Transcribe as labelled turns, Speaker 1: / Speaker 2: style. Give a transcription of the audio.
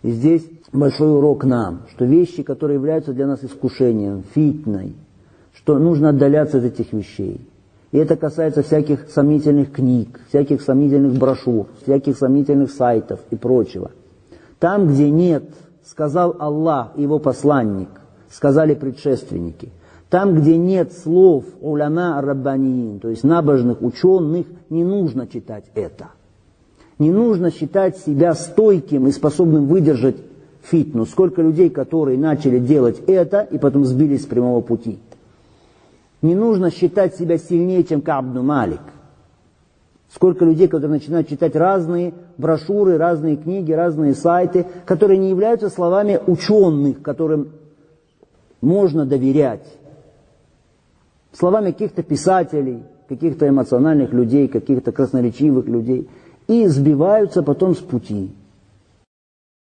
Speaker 1: И здесь большой урок нам, что вещи, которые являются для нас искушением, фитной, что нужно отдаляться от этих вещей. И это касается всяких сомнительных книг, всяких сомнительных брошюр, всяких сомнительных сайтов и прочего. Там, где нет, сказал Аллах и его посланник, сказали предшественники. Там, где нет слов уляма раббаниин, то есть набожных ученых, не нужно читать это. Не нужно считать себя стойким и способным выдержать фитну. Сколько людей, которые начали делать это и потом сбились с прямого пути. Не нужно считать себя сильнее, чем Кааб бин Малик. Сколько людей, которые начинают читать разные брошюры, разные книги, разные сайты, которые не являются словами ученых, которым можно доверять. Словами каких-то писателей, каких-то эмоциональных людей, каких-то красноречивых людей. И сбиваются потом с пути.